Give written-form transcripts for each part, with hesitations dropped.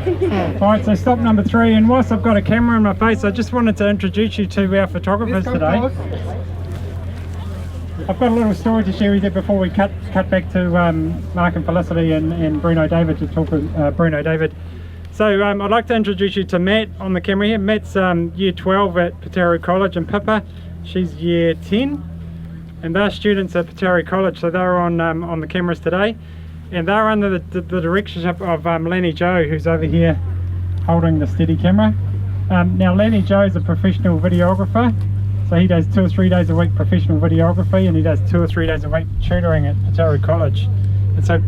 Alright, so stop number 3, and whilst I've got a camera in my face, I just wanted to introduce you to our photographers today. I've got a little story to share with you before we cut back to Mark and Felicity and Bruno David to talk with Bruno David. So I'd like to introduce you to Matt on the camera here. Matt's year 12 at Pataru College, and Pippa, she's year 10. And they're students at Pataru College, so they're on the cameras today. And they're under the directorship of Lenny Joe, who's over here holding the steady camera. Now Lenny Joe's a professional videographer, so he does 2 or 3 days a week professional videography, and he does 2 or 3 days a week tutoring at Pataru College. And so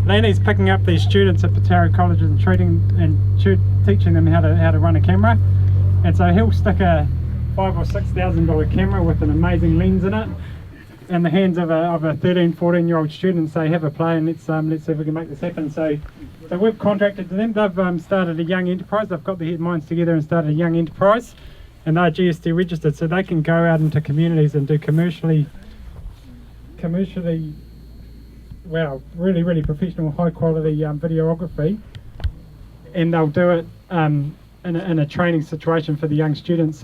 Lenny's picking up these students at Pataru College and teaching them how to run a camera. And so he'll stick a $5,000 or $6,000 camera with an amazing lens in it in the hands of a 13, 14-year-old student and say, have a play and let's see if we can make this happen. So we've contracted to them. They've started a young enterprise. They've got their minds together and started a young enterprise, and they're GST registered, so they can go out into communities and do commercially, wow, really professional, high quality videography, and they'll do it in a training situation for the young students.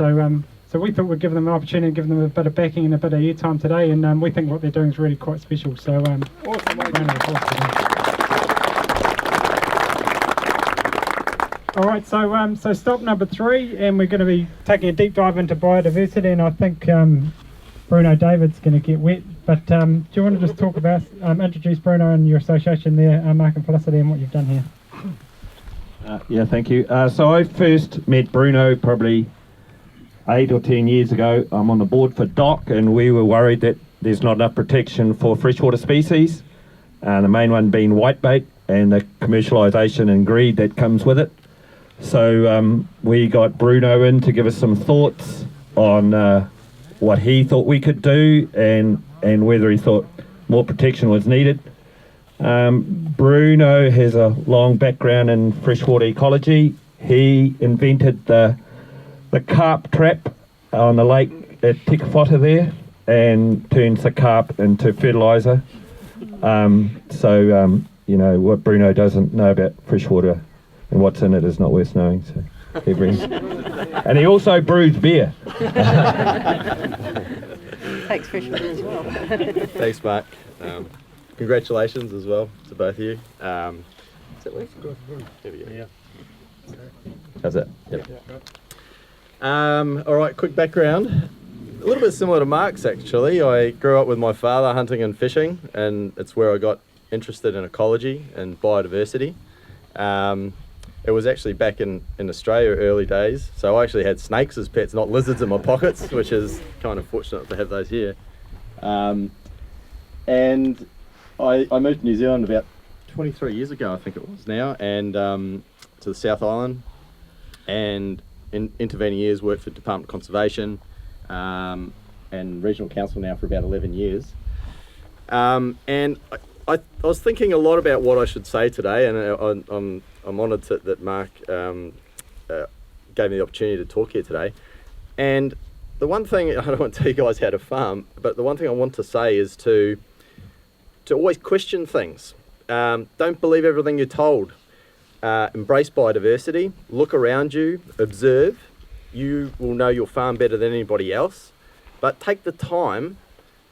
So we thought we'd give them an opportunity and give them a bit of backing and a bit of airtime today, and we think what they're doing is really quite special. So awesome. Alright, so stop number 3, and we're going to be taking a deep dive into biodiversity, and I think Bruno David's going to get wet, but do you want to just talk about, introduce Bruno and your association there, Mark and Felicity, and what you've done here? Yeah, thank you. So I first met Bruno probably 8 or 10 years ago. I'm on the board for DOC, and we were worried that there's not enough protection for freshwater species, the main one being whitebait and the commercialisation and greed that comes with it. So we got Bruno in to give us some thoughts on what he thought we could do and whether he thought more protection was needed. Bruno has a long background in freshwater ecology. He invented the carp trap on the lake at Tikawhata there and turns the carp into fertiliser. You know, what Bruno doesn't know about freshwater and what's in it is not worth knowing. So he brings, and he also brews beer. Thanks, freshwater as well. Thanks, Mark. Congratulations as well to both of you. Is that work? There we go. Yeah. How's that? Yep. All right, quick background. A little bit similar to Mark's actually. I grew up with my father hunting and fishing, and it's where I got interested in ecology and biodiversity. It was actually back in Australia early days, so I actually had snakes as pets, not lizards in my pockets, which is kind of fortunate to have those here. And I moved to New Zealand about 23 years ago, I think it was now, and to the South Island, and in intervening years worked for Department of Conservation and Regional Council now for about 11 years. And I was thinking a lot about what I should say today, and I'm honoured that Mark gave me the opportunity to talk here today. And the one thing, I don't want to tell you guys how to farm, but the one thing I want to say is to always question things. Don't believe everything you're told. Embrace biodiversity, look around you, observe. You will know your farm better than anybody else, but take the time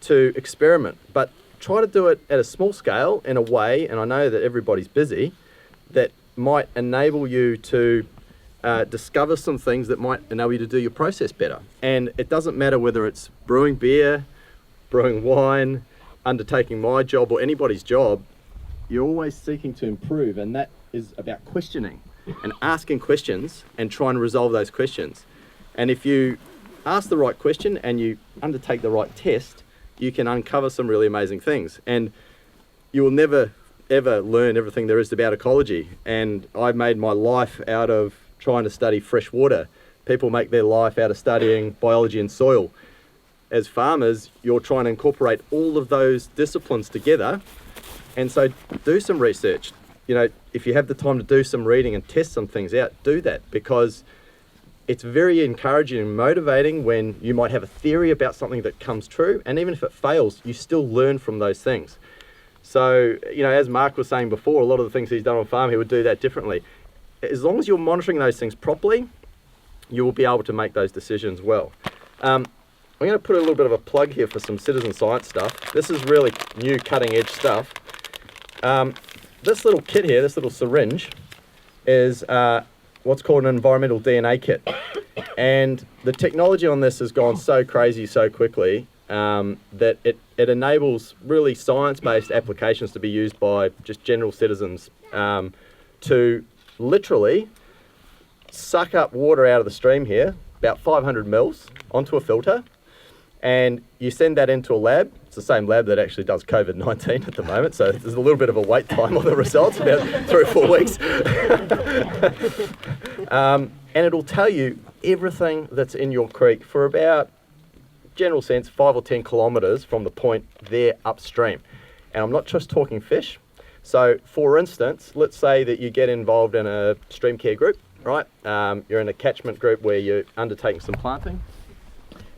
to experiment, but try to do it at a small scale in a way, and I know that everybody's busy, that might enable you to discover some things that might enable you to do your process better. And it doesn't matter whether it's brewing beer, brewing wine, undertaking my job or anybody's job, you're always seeking to improve, and that is about questioning and asking questions and trying to resolve those questions. And if you ask the right question and you undertake the right test, you can uncover some really amazing things. And you will never ever learn everything there is about ecology. And I made my life out of trying to study fresh water. People make their life out of studying biology and soil. As farmers, you're trying to incorporate all of those disciplines together. And so do some research. You know, if you have the time to do some reading and test some things out, do that, because it's very encouraging and motivating when you might have a theory about something that comes true, and even if it fails, you still learn from those things. So, you know, as Mark was saying before, a lot of the things he's done on farm, he would do that differently. as long as you're monitoring those things properly, you will be able to make those decisions well. I'm going to put a little bit of a plug here for some citizen science stuff. This is really new cutting edge stuff. This little kit here, this little syringe, is what's called an environmental DNA kit. And the technology on this has gone so crazy so quickly that it enables really science-based applications to be used by just general citizens to literally suck up water out of the stream here, about 500 mils, onto a filter, and you send that into a lab. It's the same lab that actually does COVID-19 at the moment, so there's a little bit of a wait time on the results, about 3 or 4 weeks. And it'll tell you everything that's in your creek for about, general sense, 5 or 10 kilometres from the point there upstream. And I'm not just talking fish. So, for instance, let's say that you get involved in a stream care group, right? You're in a catchment group where you're undertaking some planting.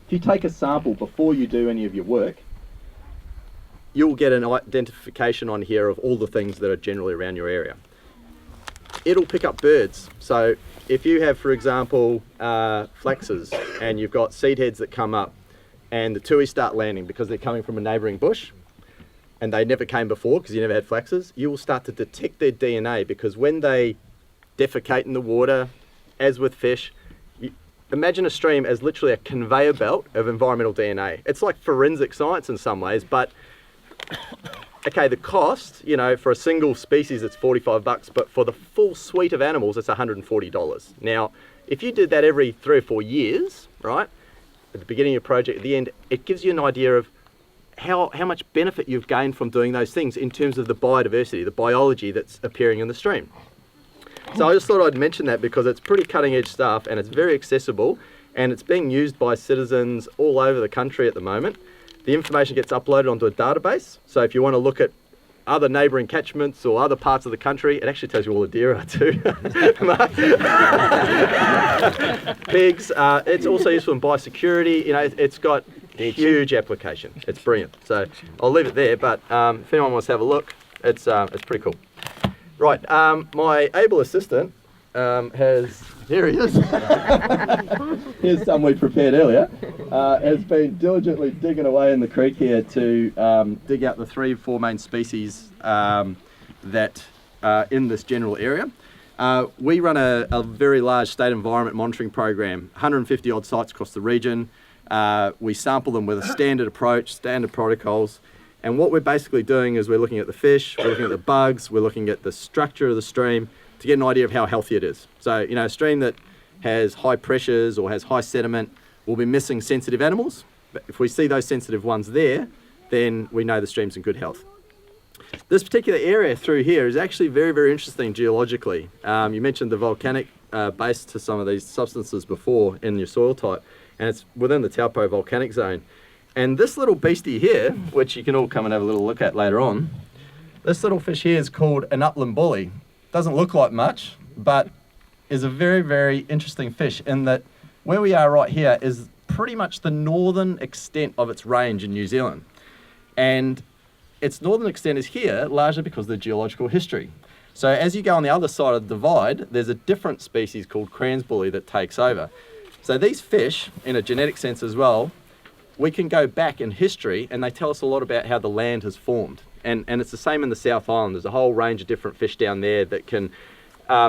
If you take a sample before you do any of your work, you'll get an identification on here of all the things that are generally around your area. It'll pick up birds. So if you have, for example, flaxes, and you've got seed heads that come up and the tui start landing because they're coming from a neighbouring bush and they never came before because you never had flaxes, you will start to detect their DNA, because when they defecate in the water, as with fish, imagine a stream as literally a conveyor belt of environmental DNA. It's like forensic science in some ways, but okay, the cost, you know, for a single species it's $45, but for the full suite of animals it's $140. Now, if you did that every 3 or 4 years, right, at the beginning of your project, at the end, it gives you an idea of how much benefit you've gained from doing those things in terms of the biodiversity, the biology that's appearing in the stream. So I just thought I'd mention that because it's pretty cutting edge stuff and it's very accessible and it's being used by citizens all over the country at the moment. The information gets uploaded onto a database. So if you want to look at other neighbouring catchments or other parts of the country, it actually tells you all the deer are too. Pigs. It's also useful in biosecurity. You know, it's got a huge application. It's brilliant. So I'll leave it there. But if anyone wants to have a look, it's pretty cool. Right, my able assistant here he is. Here's some we prepared earlier. Has been diligently digging away in the creek here to dig out the 3 or 4 main species that are in this general area. We run a very large state environment monitoring program, 150 odd sites across the region. We sample them with a standard approach, standard protocols. And what we're basically doing is we're looking at the fish, we're looking at the bugs, we're looking at the structure of the stream to get an idea of how healthy it is. So, you know, a stream that has high pressures or has high sediment will be missing sensitive animals. But if we see those sensitive ones there, then we know the stream's in good health. This particular area through here is actually very, very interesting geologically. You mentioned the volcanic base to some of these substances before in your soil type, and it's within the Taupo volcanic zone. And this little beastie here, which you can all come and have a little look at later on, this little fish here is called an upland bully. Doesn't look like much, but is a very, very interesting fish in that where we are right here is pretty much the northern extent of its range in New Zealand. And its northern extent is here largely because of the geological history. So as you go on the other side of the divide, there's a different species called cransbully that takes over. So these fish, in a genetic sense as well, we can go back in history and they tell us a lot about how the land has formed. And it's the same in the South Island. There's a whole range of different fish down there that can,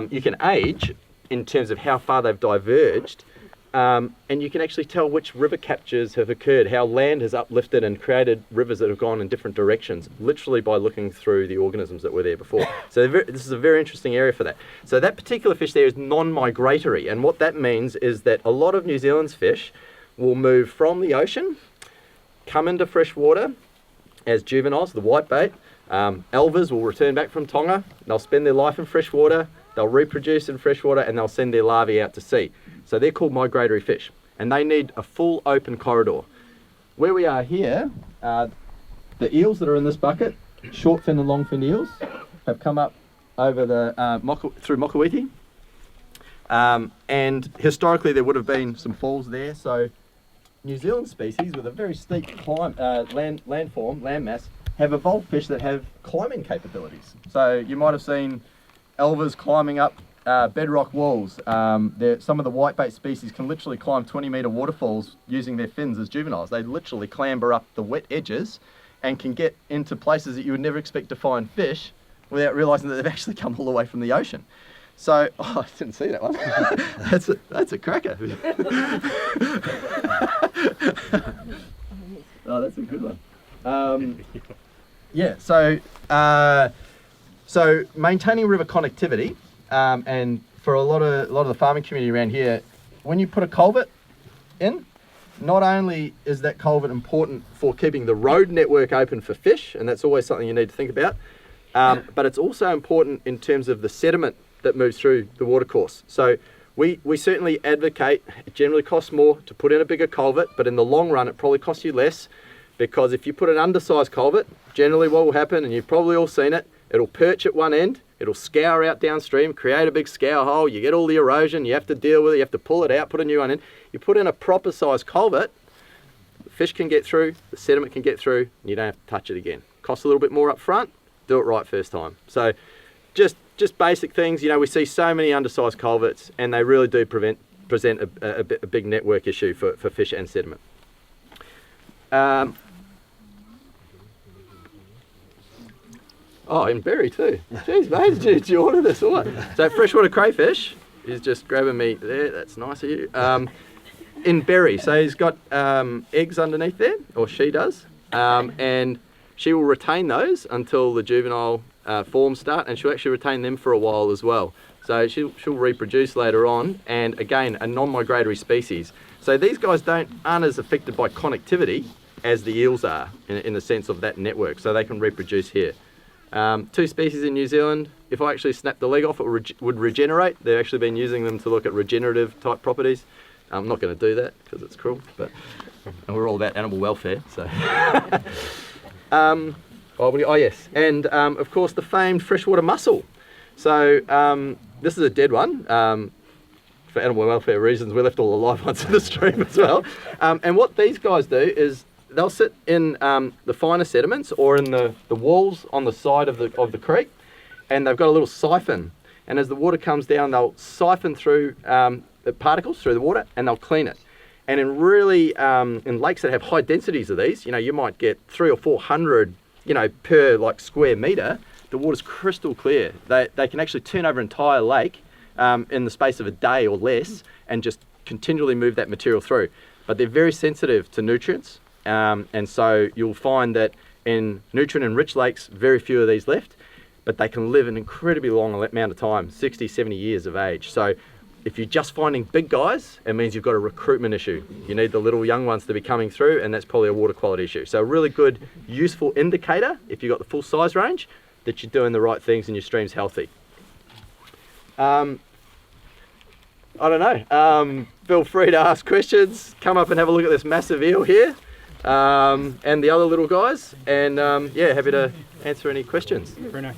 you can age in terms of how far they've diverged. And you can actually tell which river captures have occurred, how land has uplifted and created rivers that have gone in different directions, literally by looking through the organisms that were there before. So this is a very interesting area for that. So that particular fish there is non-migratory. And what that means is that a lot of New Zealand's fish will move from the ocean, come into fresh water as juveniles, the whitebait. Elvers will return back from Tonga. They'll spend their life in fresh water, they'll reproduce in fresh water, and they'll send their larvae out to sea. So they're called migratory fish, and they need a full open corridor. Where we are here, the eels that are in this bucket, short fin and long fin eels, have come up over the through Mokawiti. And historically there would have been some falls there, so New Zealand species with a very steep landmass have evolved fish that have climbing capabilities. So you might have seen elvers climbing up bedrock walls. Some of the whitebait species can literally climb 20-metre waterfalls using their fins as juveniles. They literally clamber up the wet edges and can get into places that you would never expect to find fish without realising that they've actually come all the way from the ocean. So, oh, I didn't see that one. that's a cracker. Oh, that's a good one. Yeah, so maintaining river connectivity, and for a lot of the farming community around here, when you put a culvert in, not only is that culvert important for keeping the road network open for fish, and that's always something you need to think about, but it's also important in terms of the sediment that moves through the watercourse. So we certainly advocate, it generally costs more to put in a bigger culvert, but in the long run it probably costs you less, because if you put an undersized culvert, generally what will happen, and you've probably all seen it, it'll perch at one end, it'll scour out downstream, create a big scour hole, you get all the erosion, you have to deal with it, you have to pull it out, put a new one in. You put in a proper sized culvert, the fish can get through, the sediment can get through, and you don't have to touch it again. Costs a little bit more up front, do it right first time. So just basic things, you know, we see so many undersized culverts and they really do present a big network issue for fish and sediment. Oh, and berry too. Jeez, mate, did you order this or what? So freshwater crayfish is just grabbing me there. That's nice of you. In berry, so he's got eggs underneath there, or she does, and she will retain those until the juvenile forms start, and she'll actually retain them for a while as well. So she'll reproduce later on, and again, a non-migratory species. So these guys aren't as affected by connectivity as the eels are in the sense of that network, so they can reproduce here. 2 species in New Zealand, if I actually snap the leg off, it would regenerate. They've actually been using them to look at regenerative type properties. I'm not going to do that because it's cruel, but we're all about animal welfare. So, yes, and of course the famed freshwater mussel. So this is a dead one. For animal welfare reasons, we left all the live ones in the stream as well. And what these guys do is they'll sit in the finer sediments or in the walls on the side of the creek, and they've got a little siphon. And as the water comes down, they'll siphon through the particles through the water, and they'll clean it. And in really in lakes that have high densities of these, you know, you might get 300 or 400, you know, per like square meter. The water's crystal clear. They can actually turn over an entire lake in the space of a day or less, and just continually move that material through. But they're very sensitive to nutrients. And so you'll find that in nutrient-enriched lakes, very few of these left, but they can live an incredibly long amount of time, 60, 70 years of age. So if you're just finding big guys, it means you've got a recruitment issue. You need the little young ones to be coming through, and that's probably a water quality issue. So a really good, useful indicator, if you've got the full size range, that you're doing the right things and your stream's healthy. I don't know. Feel free to ask questions. Come up and have a look at this massive eel here. And the other little guys, and yeah, happy to answer any questions. Bruno.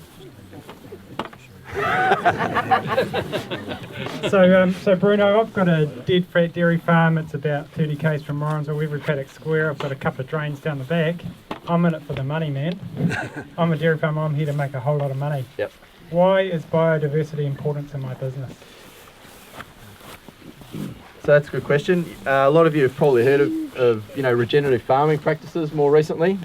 So Bruno, I've got a dead fat dairy farm. It's about 30 k's from Morrinsville, every paddock square. I've got a couple of drains down the back. I'm in it for the money, man. I'm a dairy farmer. I'm here to make a whole lot of money. Yep. Why is biodiversity important to my business? So that's a good question. A lot of you have probably heard of you know, regenerative farming practices more recently.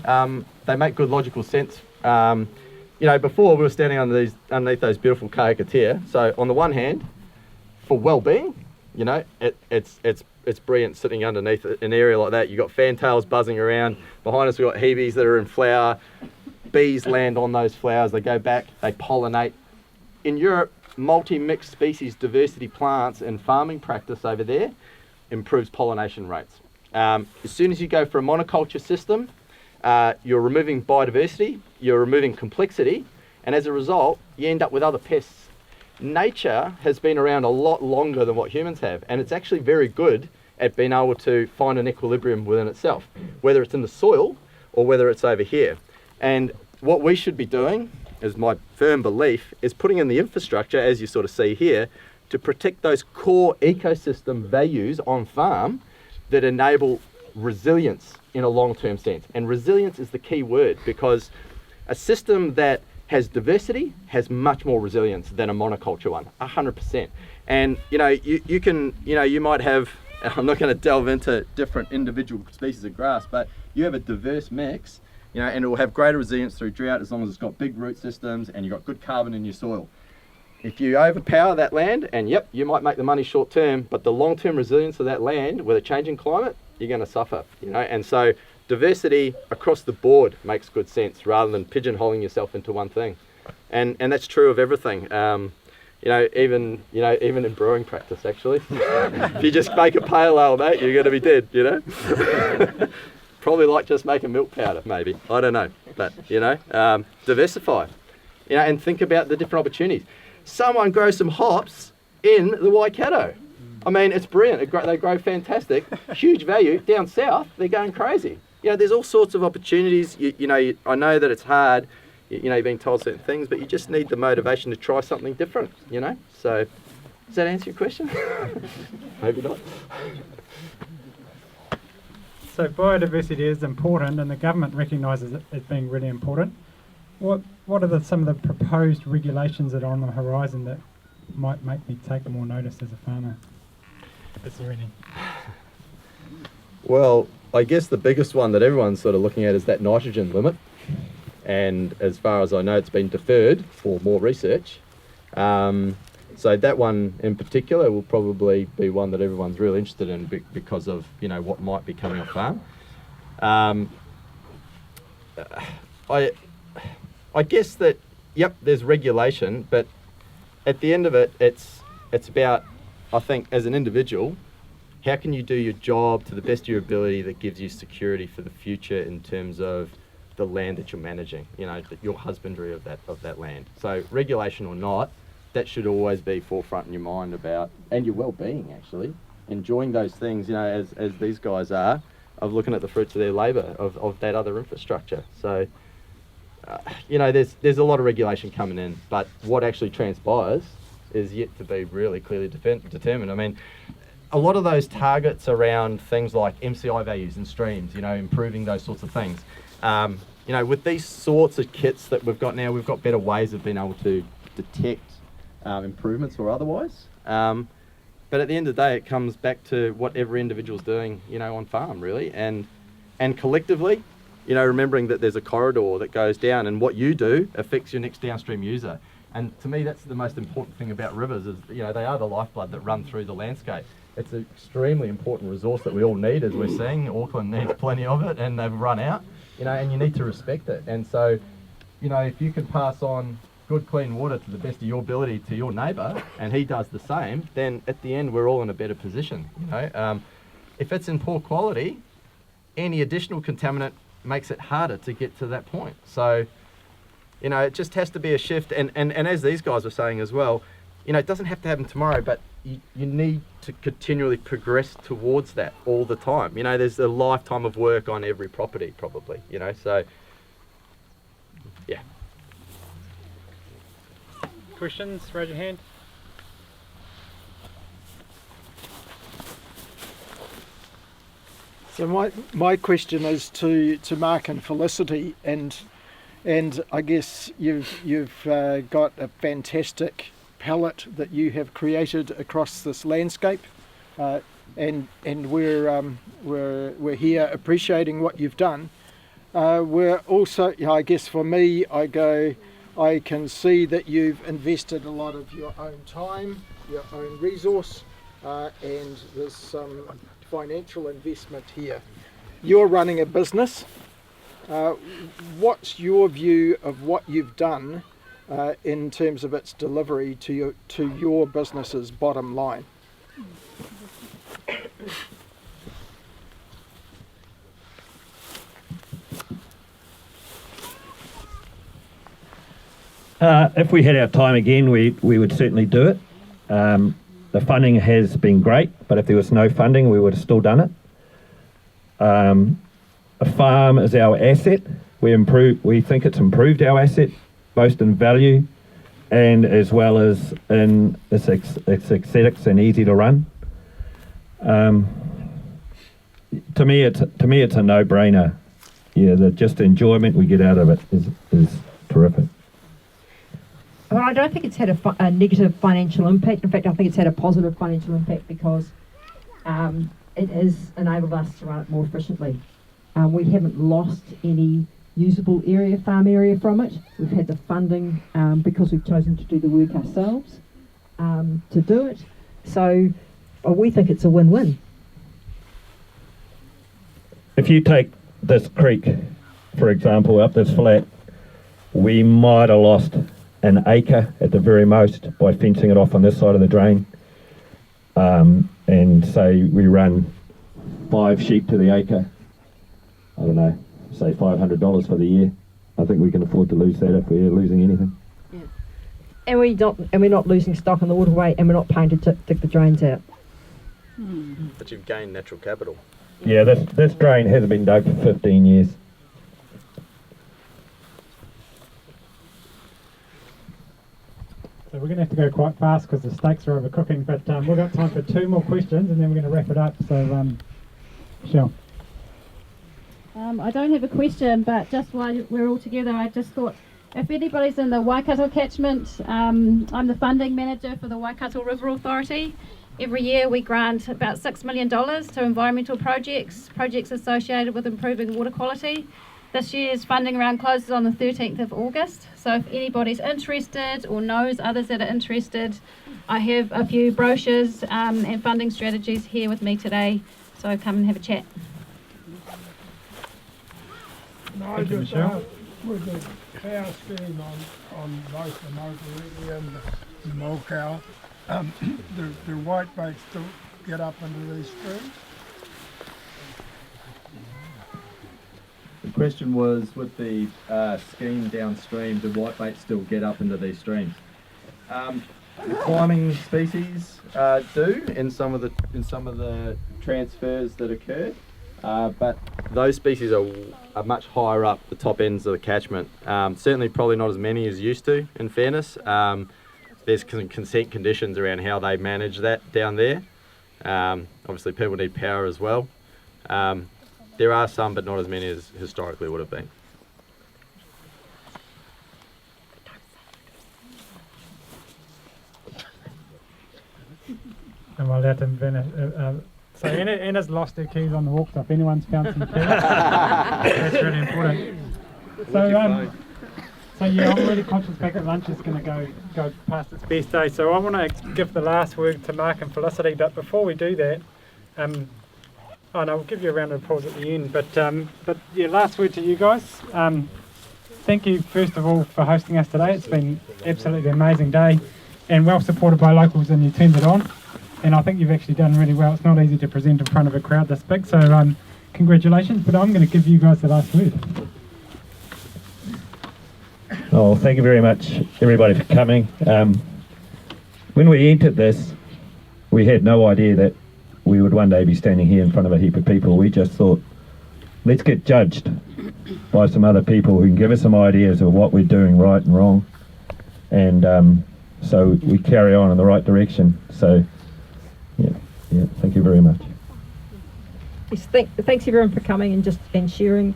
They make good logical sense. You know, before we were standing underneath those beautiful kaiakatea. So on the one hand, for well-being, you know, it's brilliant sitting underneath an area like that. You've got fantails buzzing around. Behind us we've got hebes that are in flower. Bees land on those flowers. They go back, they pollinate. In Europe, multi-mixed species diversity plants and farming practice over there improves pollination rates. As soon as you go for a monoculture system, you're removing biodiversity, you're removing complexity, and as a result, you end up with other pests. Nature has been around a lot longer than what humans have, and it's actually very good at being able to find an equilibrium within itself, whether it's in the soil or whether it's over here. And what we should be doing, is my firm belief, is putting in the infrastructure, as you sort of see here, to protect those core ecosystem values on farm that enable resilience in a long-term sense. And resilience is the key word, because a system that has diversity, has much more resilience than a monoculture one, 100%. And you can, you might have, I'm not going to delve into different individual species of grass, but you have a diverse mix, and it will have greater resilience through drought as long as it's got big root systems and you've got good carbon in your soil. If you overpower that land, and yep, you might make the money short term, but the long-term resilience of that land with a changing climate, you're going to suffer, and so diversity across the board makes good sense rather than pigeonholing yourself into one thing. And that's true of everything. Even in brewing practice, actually. If you just make a pale ale, mate, you're going to be dead, Probably like just making milk powder, maybe. I don't know. But, diversify, and think about the different opportunities. Someone grows some hops in the Waikato. I mean, it's brilliant. They grow fantastic, huge value. Down south, they're going crazy. There's all sorts of opportunities. I know that it's hard, you've been told certain things, but you just need the motivation to try something different, So, does that answer your question? Maybe not. So biodiversity is important, and the government recognises it as being really important. What are some of the proposed regulations that are on the horizon that might make me take more notice as a farmer? Is there any? Well, I guess the biggest one that everyone's sort of looking at is that nitrogen limit. And as far as I know, it's been deferred for more research. So that one in particular will probably be one that everyone's really interested in because of, what might be coming off farm. I guess that, yep, there's regulation, but at the end of it, it's about, I think, as an individual, how can you do your job to the best of your ability that gives you security for the future in terms of the land that you're managing, your husbandry of that land. So regulation or not, that should always be forefront in your mind about, and your well-being actually, enjoying those things, as these guys are, of looking at the fruits of their labour, of that other infrastructure. So, there's a lot of regulation coming in, but what actually transpires is yet to be really clearly determined. I mean, a lot of those targets around things like MCI values in streams, improving those sorts of things. With these sorts of kits that we've got now, we've got better ways of being able to detect improvements or otherwise. But at the end of the day, it comes back to what every individual's doing, on farm really, and collectively, remembering that there's a corridor that goes down, and what you do affects your next downstream user. And to me, that's the most important thing about rivers is, they are the lifeblood that run through the landscape. It's an extremely important resource that we all need, as we're seeing. Auckland needs plenty of it, and they've run out, and you need to respect it. And so, if you can pass on good, clean water to the best of your ability to your neighbour, and he does the same, then at the end, we're all in a better position, If it's in poor quality, any additional contaminant makes it harder to get to that point. So, it just has to be a shift. And as these guys were saying as well, it doesn't have to happen tomorrow, but you need to continually progress towards that all the time. There's a lifetime of work on every property probably, so yeah. Questions? Raise your hand. So my question is to Mark and Felicity, and I guess you've got a fantastic palette that you have created across this landscape, and we're here appreciating what you've done. We're also, I guess for me, I can see that you've invested a lot of your own time, your own resource, and there's some financial investment here. You're running a business. What's your view of what you've done in terms of its delivery to your business's bottom line? If we had our time again, we would certainly do it. The funding has been great, but if there was no funding, we would have still done it. A farm is our asset. We think it's improved our asset, both in value and as well as in its aesthetics and easy to run. To me, it's a no-brainer. Yeah, just the enjoyment we get out of it is terrific. So I don't think it's had a negative financial impact. In fact, I think it's had a positive financial impact because it has enabled us to run it more efficiently. We haven't lost any usable farm area from it. We've had the funding because we've chosen to do the work ourselves to do it. So we think it's a win-win. If you take this creek, for example, up this flat, we might have lost an acre at the very most by fencing it off on this side of the drain. And say we run 5 sheep to the acre, I don't know, say $500 for the year. I think we can afford to lose that if we're losing anything. Yeah. And we're not losing stock on the waterway, and we're not paying to dig the drains out. But you've gained natural capital. Yeah, this drain hasn't been dug for 15 years. So we're going to have to go quite fast because the steaks are overcooking, but we've got time for 2 more questions and then we're going to wrap it up. So, Michelle. I don't have a question, but just while we're all together, I just thought if anybody's in the Waikato catchment, I'm the funding manager for the Waikato River Authority. Every year we grant about $6 million to environmental projects associated with improving water quality. This year's funding round closes on the 13th of August, so if anybody's interested or knows others that are interested, I have a few brochures and funding strategies here with me today, so come and have a chat. No, Thank you, just Michelle. with the cow scheme on both the Mokariki and the Mokau, the whitebaits still get up into these streams? The question was, with the scheme downstream, do whitebait still get up into these streams? The climbing species do in some of the transfers that occur, but Those species are much higher up the top ends of the catchment. Certainly probably not as many as used to, in fairness. There's consent conditions around how they manage that down there. Obviously people need power as well. There are some, but not as many as historically would have been. And we'll let him finish. So Anna's lost her keys on the walk, so if anyone's found some keys, that's really important. So yeah, I'm really conscious packet lunch is going to go past its best day. So I want to give the last word to Mark and Felicity, but before we do that, and I'll give you a round of applause at the end. But yeah, last word to you guys. Thank you first of all for hosting us today. It's been absolutely amazing day, and well supported by locals, and you turned it on. And I think you've actually done really well. It's not easy to present in front of a crowd this big, so congratulations. But I'm going to give you guys the last word. Oh, thank you very much, everybody, for coming. When we entered this, we had no idea that we would one day be standing here in front of a heap of people. We just thought, let's get judged by some other people who can give us some ideas of what we're doing right and wrong. And so we carry on in the right direction. So, yeah, thank you very much. Yes, thanks everyone for coming and sharing.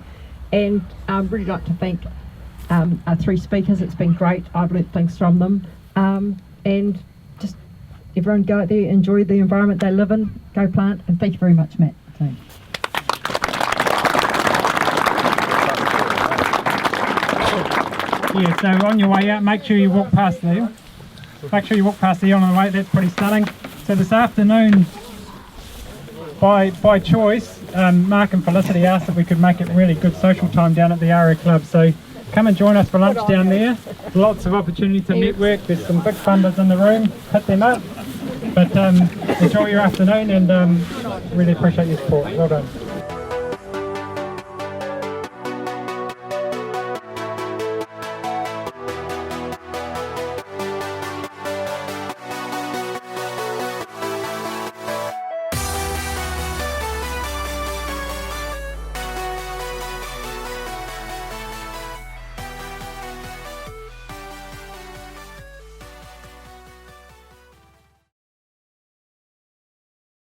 And I'd really like to thank our 3 speakers. It's been great. I've learnt things from them. And just everyone go out there, enjoy the environment they live in, go plant, and thank you very much, Matt. Thanks. Yeah, so on your way out, make sure you walk past the hill. Make sure you walk past the hill on the way. That's pretty stunning. So this afternoon, by choice, Mark and Felicity asked if we could make it really good social time down at the Aria Club. So come and join us for lunch down there. Lots of opportunity to network. There's some big funders in the room. Hit them up. But enjoy your afternoon, and really appreciate your support. Well done.